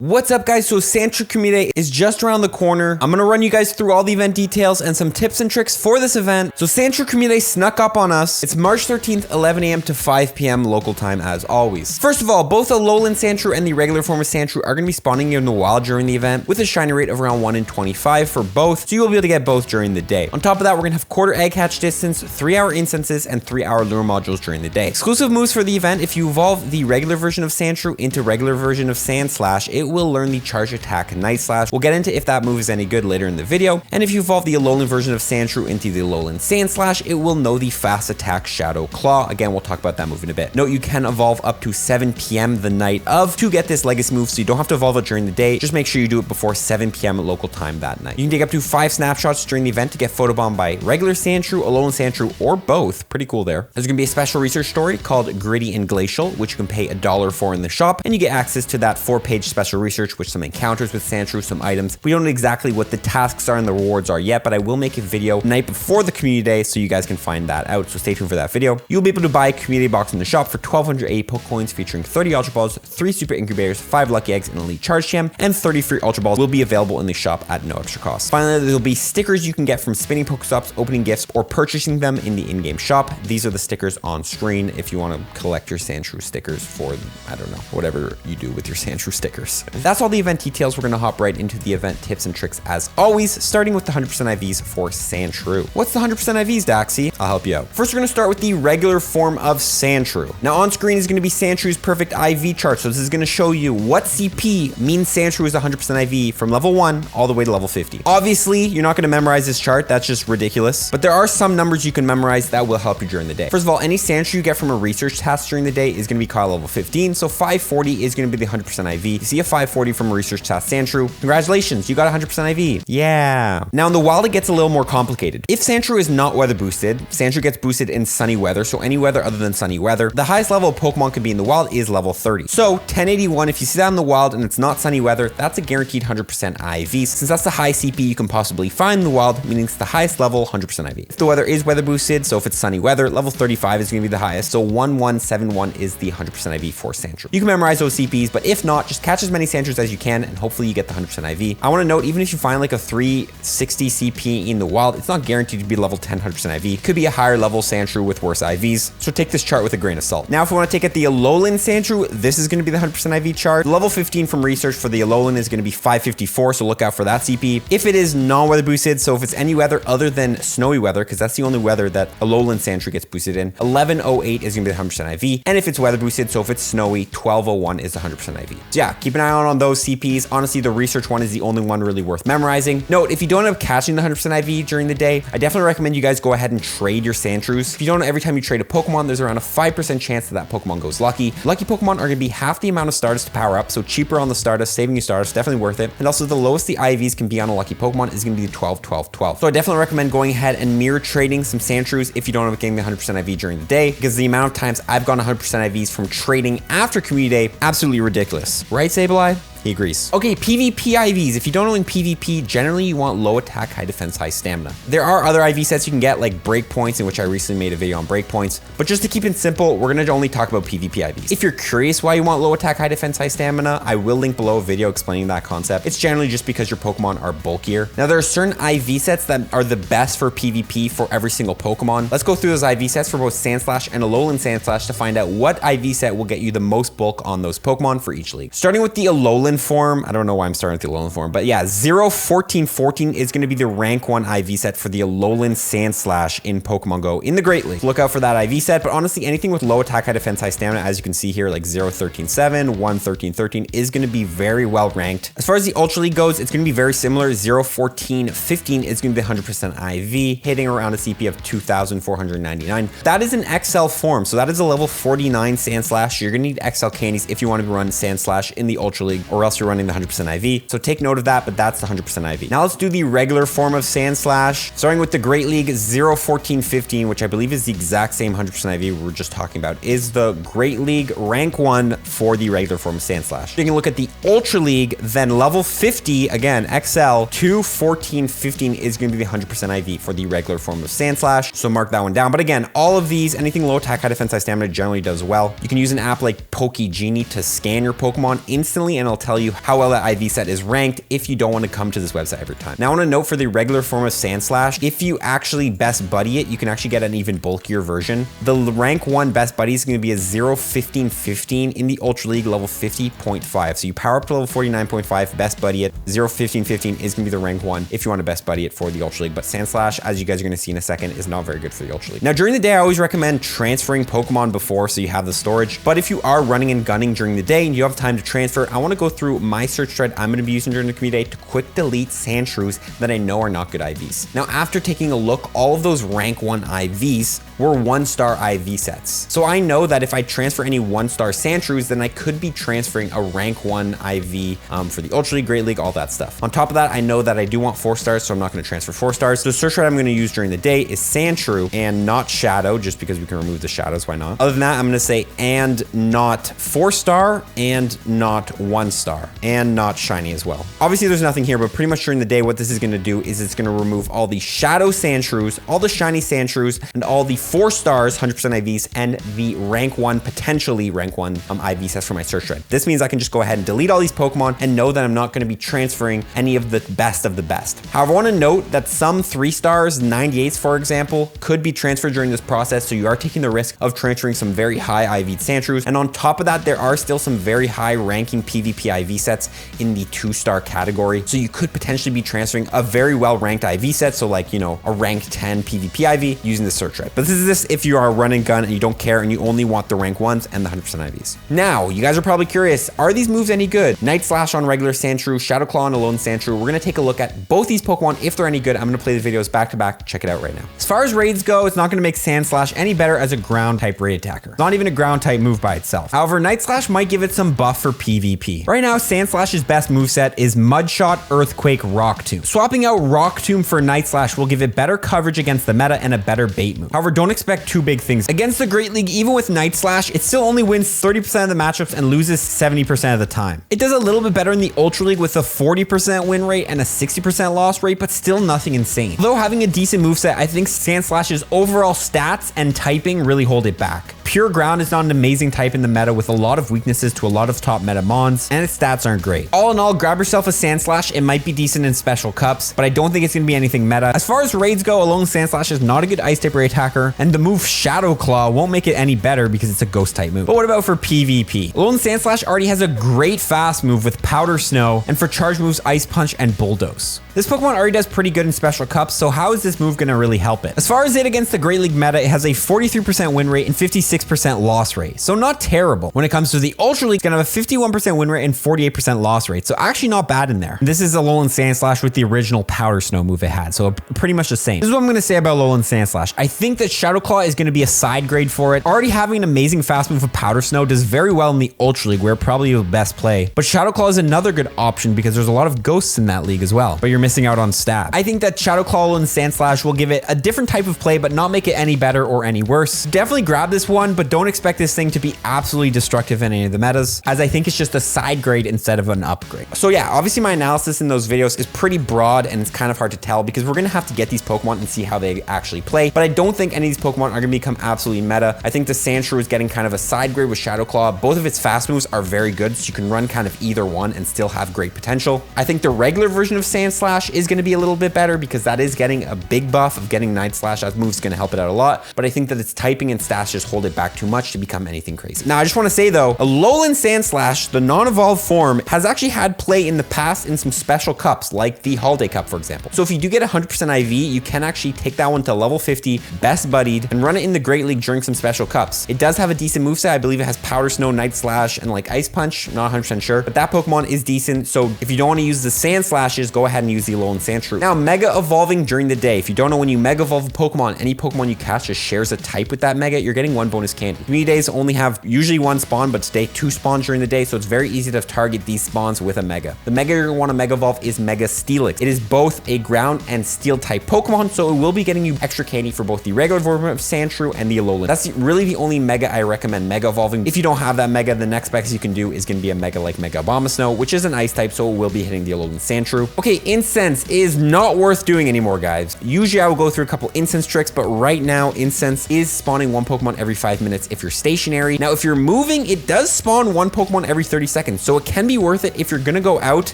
What's up guys, so Sandshrew community is just around the corner. I'm gonna run you guys through all the event details and some tips and tricks for this event. So Sandshrew community snuck up on us. It's March 13th, 11 a.m. to 5 p.m. local time as always. First of all, both Alolan Sandshrew and the regular form of Sandshrew are gonna be spawning in the wild during the event with a shiny rate of around 1 in 25 for both, so you'll be able to get both during the day. On top of that, we're gonna have quarter egg hatch distance, 3-hour incenses, and 3-hour lure modules during the day. Exclusive moves for the event: if you evolve the regular version of Sandshrew into regular version of Sandslash, it will learn the charge attack Night Slash. We'll get into if that move is any good later in the video. And if you evolve the Alolan version of Sandshrew into the Alolan Sandslash, it will know the fast attack Shadow Claw. Again, we'll talk about that move in a bit. Note, you can evolve up to 7 p.m. the night of to get this legacy move, so you don't have to evolve it during the day. Just make sure you do it before 7 p.m. local time that night. You can take up to 5 snapshots during the event to get photobombed by regular Sandshrew, Alolan Sandshrew, or both. Pretty cool there. There's gonna be a special research story called Gritty and Glacial, which you can pay $1 for in the shop, and you get access to that 4-page special research with some encounters with Sandshrew, some items. We don't know exactly what the tasks are and the rewards are yet, but I will make a video night before the community day so you guys can find that out, so stay tuned for that video. You'll be able to buy a community box in the shop for 1,280 Pokecoins featuring 30 Ultra Balls, 3 Super Incubators, 5 Lucky Eggs, and Elite Charge Gem, and 30 free Ultra Balls will be available in the shop at no extra cost. Finally, there'll be stickers you can get from spinning Pokestops, opening gifts, or purchasing them in the in-game shop. These are the stickers on screen if you want to collect your Sandshrew stickers for, I don't know, whatever you do with your Sandshrew stickers. That's all the event details. We're going to hop right into the event tips and tricks as always, starting with the 100% IVs for Sandshrew. What's the 100% IVs, Daxie? I'll help you out. First, we're going to start with the regular form of Sandshrew. Now on screen is going to be Sandshrew's perfect IV chart. So this is going to show you what CP means Sandshrew is 100% IV from level 1 all the way to level 50. Obviously, you're not going to memorize this chart. That's just ridiculous. But there are some numbers you can memorize that will help you during the day. First of all, any Sandshrew you get from a research task during the day is going to be caught level 15. So 540 is going to be the 100% IV. You see a 540 from a research task Sandshrew, congratulations, you got 100% IV. Yeah. Now in the wild, it gets a little more complicated. If Sandshrew is not weather boosted, Sandshrew gets boosted in sunny weather, so any weather other than sunny weather. The highest level of Pokemon can be in the wild is level 30. So 1081, if you see that in the wild and it's not sunny weather, that's a guaranteed 100% IV, since that's the high CP you can possibly find in the wild, meaning it's the highest level 100% IV. If the weather is weather boosted, so if it's sunny weather, level 35 is going to be the highest, so 1171 is the 100% IV for Sandshrew. You can memorize those CPs, but if not, just catch as many Sandshrews as you can and hopefully you get the 100% IV. I want to note, even if you find like a 360 CP in the wild, it's not guaranteed to be level 10 100% IV. Could be a higher level Sandshrew with worse IVs, so take this chart with a grain of salt. Now if we want to take it the Alolan Sandshrew, this is going to be the 100% IV chart. Level 15 from research for the Alolan is going to be 554, so look out for that CP. If it is non-weather boosted, so if it's any weather other than snowy weather, because that's the only weather that Alolan Sandshrew gets boosted in, 1108 is going to be the 100% IV. And if it's weather boosted, so if it's snowy, 1201 is the 100% IV. So yeah, keep an eye out on those CPs. Honestly, the research one is the only one really worth memorizing. Note, if you don't end up catching the 100% IV during the day, I definitely recommend you guys go ahead and trade your Sandshrews. If you don't know, every time you trade a Pokemon, there's around a 5% chance that that Pokemon goes lucky. Lucky Pokemon are going to be half the amount of Stardust to power up, so cheaper on the Stardust, saving you Stardust, definitely worth it. And also the lowest the IVs can be on a lucky Pokemon is going to be 12, 12, 12. So I definitely recommend going ahead and mirror trading some Sandshrews if you don't end up getting the 100% IV during the day, because the amount of times I've gotten 100% IVs from trading after community day, absolutely ridiculous. Right, Sableye? He agrees. Okay, PVP IVs. If you don't know, in PvP, generally you want low attack, high defense, high stamina. There are other IV sets you can get, like breakpoints, in which I recently made a video on breakpoints. But just to keep it simple, we're gonna only talk about PvP IVs. If you're curious why you want low attack, high defense, high stamina, I will link below a video explaining that concept. It's generally just because your Pokemon are bulkier. Now there are certain IV sets that are the best for PvP for every single Pokemon. Let's go through those IV sets for both Sandslash and Alolan Sandslash to find out what IV set will get you the most bulk on those Pokemon for each league. Starting with the Alolan form, I don't know why I'm starting with the Alolan form, but yeah, 0-14-14 is going to be the rank 1 IV set for the Alolan Sandslash in Pokemon Go in the Great League. Look out for that IV set, but honestly, anything with low attack, high defense, high stamina, as you can see here, like 0-13-7, 1-13-13 is going to be very well ranked. As far as the Ultra League goes, it's going to be very similar. 0-14-15 is going to be 100% IV, hitting around a CP of 2,499. That is an XL form, so that is a level 49 Sandslash. You're going to need XL candies if you want to run Sandslash in the Ultra League, or else you're running the 100% IV. So take note of that, but that's the 100% IV. Now let's do the regular form of Sandslash, starting with the Great League. 0-14-15, which I believe is the exact same 100% IV we were just talking about, is the Great League rank 1 for the regular form of Sandslash. Taking a look at the Ultra League, then level 50, again, XL, 2-14-15 is going to be the 100% IV for the regular form of Sandslash. So mark that one down. But again, all of these, anything low attack, high defense, high stamina generally does well. You can use an app like PokeGenie to scan your Pokemon instantly and it'll tell tell you how well that IV set is ranked if you don't want to come to this website every time. Now I want to note for the regular form of Sandslash, if you actually best buddy it, you can actually get an even bulkier version. The rank 1 best buddy is going to be a 0-15-15 in the Ultra League level 50.5. So you power up to level 49.5, best buddy it. 0-15-15 is going to be the rank 1 if you want to best buddy it for the Ultra League. But Sandslash, as you guys are going to see in a second, is not very good for the Ultra League. Now during the day, I always recommend transferring Pokemon before so you have the storage. But if you are running and gunning during the day and you have time to transfer, I want to go through my search thread I'm going to be using during the community day to quick delete Sandshrews that I know are not good IVs. Now after taking a look, all of those rank 1 IVs were 1-star IV sets. So I know that if I transfer any 1-star Sandshrews, then I could be transferring a rank 1 IV for the Ultra League, Great League, all that stuff. On top of that, I know that I do want 4 stars, so I'm not going to transfer 4 stars. So the search thread I'm going to use during the day is Sandshrew and not Shadow, just because we can remove the shadows, why not? Other than that, I'm going to say and not 4-star and not 1-star and not shiny as well. Obviously there's nothing here, but pretty much during the day, what this is going to do is it's going to remove all the shadow Sandshrews, all the shiny Sandshrews, and all the 4 stars, 100% IVs, and the rank 1, potentially rank 1 IV sets for my search thread. This means I can just go ahead and delete all these Pokemon and know that I'm not going to be transferring any of the best of the best. However, I want to note that some 3 stars, 98s for example, could be transferred during this process, so you are taking the risk of transferring some very high IV'd Sandshrews. And on top of that, there are still some very high ranking PVP IV sets in the 2-star category. So you could potentially be transferring a very well ranked IV set, so like, you know, a rank 10 PVP IV using the search thread. But this is if you are run and gun and you don't care and you only want the rank 1s and the 100% IVs. Now, you guys are probably curious, are these moves any good? Night Slash on regular Sandshrew, Shadow Claw on Alolan Sandshrew. We're going to take a look at both these Pokemon if they're any good. I'm going to play the videos back to back. Check it out right now. As far as raids go, it's not going to make Sandslash any better as a ground type raid attacker. Not even a ground type move by itself. However, Night Slash might give it some buff for PvP. Right now, Sandslash's best moveset is Mud Shot, Earthquake, Rock Tomb. Swapping out Rock Tomb for Night Slash will give it better coverage against the meta and a better bait move. However, don't expect too big things. Against the Great League, even with Night Slash, it still only wins 30% of the matchups and loses 70% of the time. It does a little bit better in the Ultra League with a 40% win rate and a 60% loss rate, but still nothing insane. Though having a decent moveset, I think Sandslash's overall stats and typing really hold it back. Pure Ground is not an amazing type in the meta with a lot of weaknesses to a lot of top meta mons, and its stats aren't great. All in all, grab yourself a Sandslash. It might be decent in special cups, but I don't think it's going to be anything meta. As far as raids go, Alolan Sandslash is not a good ice type raid attacker, and the move Shadow Claw won't make it any better because it's a ghost type move. But what about for PvP? Alolan Sandslash already has a great fast move with Powder Snow, and for charge moves Ice Punch and Bulldoze. This Pokemon already does pretty good in special cups, so how is this move going to really help it? As far as it against the Great League meta, it has a 43% win rate and 56% loss rate, so not terrible. When it comes to the Ultra League, it's going to have a 51% win rate and 48% loss rate, so actually not bad in there. This is Alolan Sandslash with the original Powder Snow move it had, so pretty much the same. This is what I'm going to say about Alolan Sandslash. I think that Shadow Claw is going to be a side grade for it. Already having an amazing fast move of Powder Snow does very well in the Ultra League, where probably the best play, but Shadow Claw is another good option because there's a lot of ghosts in that league as well, but you're missing out on stats. I think that Shadow Claw and Sandslash will give it a different type of play, but not make it any better or any worse. Definitely grab this one, but don't expect this thing to be absolutely destructive in any of the metas, as I think it's just a side grade instead of an upgrade. So yeah, obviously my analysis in those videos is pretty broad and it's kind of hard to tell because we're going to have to get these Pokemon and see how they actually play, but I don't think any of these Pokemon are going to become absolutely meta. I think the Sandshrew is getting kind of a side grade with Shadow Claw. Both of its fast moves are very good, so you can run kind of either one and still have great potential. I think the regular version of Sandslash is going to be a little bit better because that is getting a big buff of getting Night Slash. That move's going to help it out a lot, but I think that its typing and stats just hold it back too much to become anything crazy. Now, I just want to say though, Alolan Sandslash, the non-evolved form, has actually had play in the past in some special cups, like the Holiday Cup, for example. So if you do get 100% IV, you can actually take that one to level 50, best buddied, and run it in the Great League during some special cups. It does have a decent moveset. I believe it has Powder Snow, Night Slash, and like Ice Punch. Not 100% sure, but that Pokemon is decent. So if you don't want to use the Sandslashes, go ahead and use the Alolan Sandshrew. Now, Mega Evolving during the day. If you don't know, when you Mega Evolve a Pokemon, any Pokemon you catch just shares a type with that Mega, you're getting 1 bonus candy. Community days only have usually 1 spawn, but today 2 spawns during the day, so it's very easy to target these spawns with a Mega. The Mega you're going to want to Mega Evolve is Mega Steelix. It is both a ground and steel type Pokemon, so it will be getting you extra candy for both the regular version of Sandshrew and the Alolan. That's really the only Mega I recommend Mega Evolving. If you don't have that Mega, the next best you can do is going to be a Mega like Mega Abomasnow, which is an ice type, so it will be hitting the Alolan Sandshrew. Okay, Incense is not worth doing anymore, guys. Usually I will go through a couple Incense tricks, but right now Incense is spawning 1 Pokemon every 5 minutes if you're stationary. Now, if you're moving, it does spawn 1 Pokemon every 30 seconds, so it can be worth it. If you're gonna go out,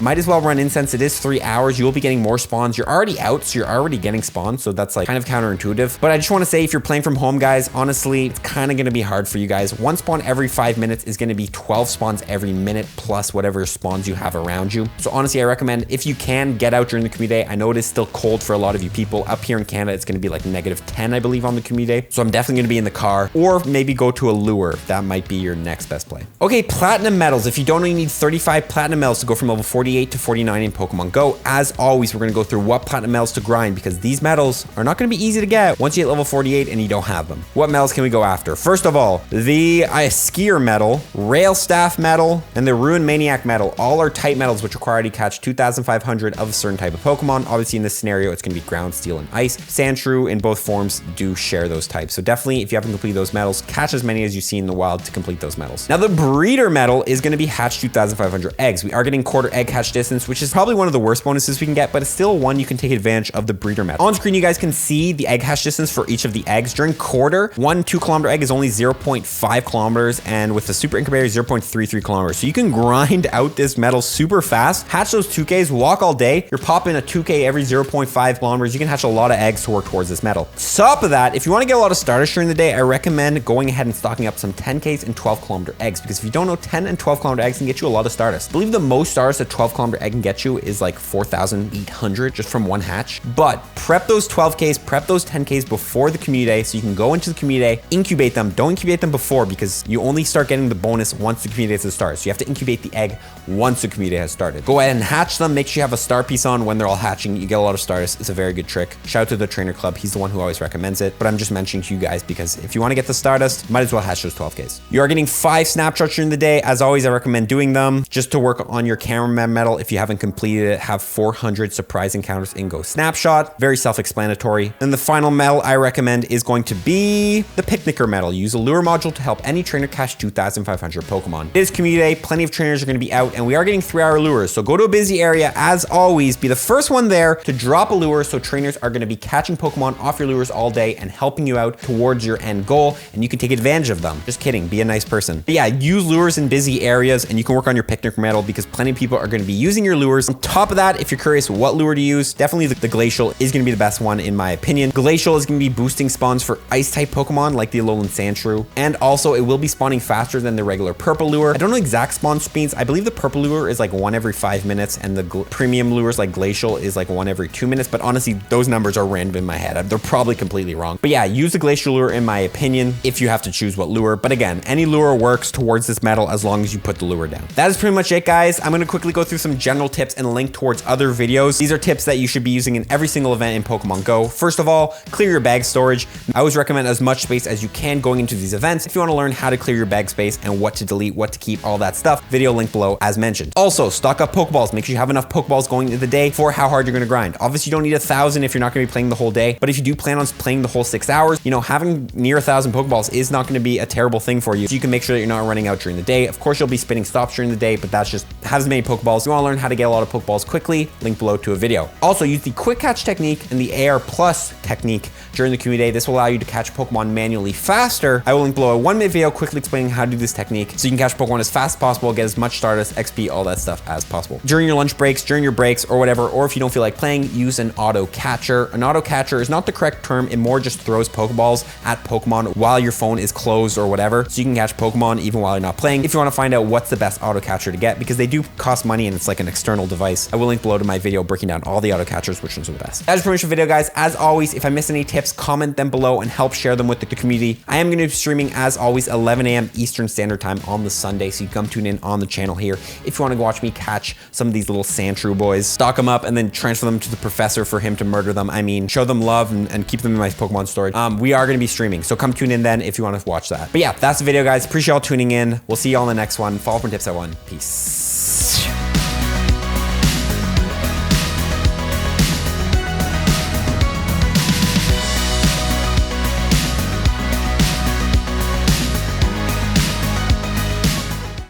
might as well run Incense. It is 3 hours. You'll be getting more spawns. You're already out, so you're already getting spawns. So that's like kind of counterintuitive. But I just want to say, if you're playing from home, guys, honestly, it's kind of gonna be hard for you guys. One spawn every 5 minutes is gonna be 12 spawns every minute plus whatever spawns you have around you. So honestly, I recommend if you can get out during the community day. I know it is still cold for a lot of you people. Up here in Canada, it's gonna be like -10, I believe, on the community day. So I'm definitely gonna be in the car, or maybe go to a lure. That might be your next best play. Okay, platinum medals. If you don't, you need 35 platinum medals to go from level 48 to 49 in Pokemon Go. As always, we're gonna go through what platinum medals to grind, because these medals are not gonna be easy to get once you hit level 48 and you don't have them. What medals can we go after? First of all, the Skier medal, Rail Staff medal, and the Ruin Maniac medal. All are type medals which require you to catch 2,500 of a certain type of Pokemon. Obviously, in this scenario, it's gonna be ground, steel, and ice. Sandshrew in both forms do share those types. So definitely, if you haven't completed those medals, catch as many as you see in the wild to complete those medals. Now, the breeder medal is gonna be hatch 2,500 eggs. We are getting quarter egg hatch distance, which is probably one of the worst bonuses we can get, but it's still one you can take advantage of the breeder medal. On screen, you guys can see the egg hatch distance for each of the eggs. During quarter, 1 2-kilometer egg is only 0.5 kilometers, and with the super incubator, 0.33 kilometers. So you can grind out this medal super fast, hatch those 2Ks, walk all day. You're popping a 2K every 0.5 kilometers. You can hatch a lot of eggs to work towards this medal. Top of that, if you want to get a lot of starters during the day, I recommend going ahead and stocking up some 10Ks and 12-kilometer eggs, because if you don't know, 10 and 12-kilometer eggs can get you a lot of starters. I believe the most stars a 12-kilometer egg can get you is like 4,800 just from one hatch. But prep those 12Ks, prep those 10Ks before the community day, so you can go into the community day, incubate them. Don't incubate them before, because you only start getting the bonus once the community day starts. So you have to incubate the egg once the community day has started. Go ahead and hatch them. Make sure you have a star piece on when they're all hatching. You get a lot of starters. It's a very good trick. Shout out to the trainer club. He's the one who always recommends it. But I'm just mentioning to you guys, because if you want to get the Stardust, might as well hatch those 12Ks. You are getting 5 snapshots during the day. As always, I recommend doing them just to work on your cameraman medal. If you haven't completed it, have 400 surprise encounters in Go Snapshot. Very self-explanatory. And the final medal I recommend is going to be the Picnicker medal. Use a lure module to help any trainer catch 2,500 Pokemon. It is community day. Plenty of trainers are going to be out, and we are getting 3-hour lures. So go to a busy area. As always, be the first one there to drop a lure, so trainers are going to be catching Pokemon off your lures all day and helping you out towards your end goal, and you can take advantage of them. Just kidding. Be a nice person. But yeah, use lures in busy areas, and you can work on your Picnic medal, because plenty of people are going to be using your lures. On top of that, if you're curious what lure to use, definitely the Glacial is going to be the best one in my opinion. Glacial is going to be boosting spawns for ice-type Pokemon like the Alolan Sandshrew, and also it will be spawning faster than the regular purple lure. I don't know exact spawn speeds. I believe the purple lure is like 1 every 5 minutes, and the premium lures like Glacial is like 1 every 2 minutes, but honestly, those numbers are random in my head. They're probably completely wrong. But yeah, use the Glacial lure in my opinion if you have to choose what lure. But again, any lure works towards this medal as long as you put the lure down. That is pretty much it, guys. I'm going to quickly go through some general tips and link towards other videos. These are tips that you should be using in every single event in Pokemon Go. First of all, clear your bag storage. I always recommend as much space as you can going into these events. If you want to learn how to clear your bag space and what to delete, what to keep, all that stuff, video link below as mentioned. Also, stock up Pokeballs. Make sure you have enough Pokeballs going into the day for how hard you're going to grind. Obviously, you don't need 1,000 if you're not going to be playing the whole day, but if you do plan on playing the whole 6 hours, you know, having near 1,000 Pokeballs is not going to be a terrible thing for you. So you can make sure that you're not running out during the day. Of course, you'll be spinning stops during the day, but that's just have as many Pokeballs. If you want to learn how to get a lot of Pokeballs quickly, link below to a video. Also, use the quick catch technique and the AR Plus technique during the community day. This will allow you to catch Pokemon manually faster. I will link below a 1-minute video quickly explaining how to do this technique so you can catch Pokemon as fast as possible, get as much Stardust, XP, all that stuff as possible. During your lunch breaks, during your breaks, or whatever, or if you don't feel like playing, use an auto catcher. An auto catcher is not the correct term. It more just throws Pokeballs at Pokemon while your phone is closed or whatever, so you can catch Pokemon even while you're not playing. If you want to find out what's the best auto catcher to get, because they do cost money and it's like an external device, I will link below to my video breaking down all the auto catchers, which ones are the best. That is pretty much the video, guys. As always, if I missed any tips, comment them below and help share them with the community. I am going to be streaming, as always, 11 a.m. Eastern Standard Time on the Sunday, so you can come tune in on the channel here if you want to watch me catch some of these little Sandshrew boys, stock them up, and then transfer them to the professor for him to murder them. I mean, show them love and keep them in my Pokemon storage. We are going to be streaming, so come tune in then if you want to watch that. But yeah, that's the video, guys. Appreciate y'all tuning in. We'll see y'all in the next one. Follow for tips at 1. Peace.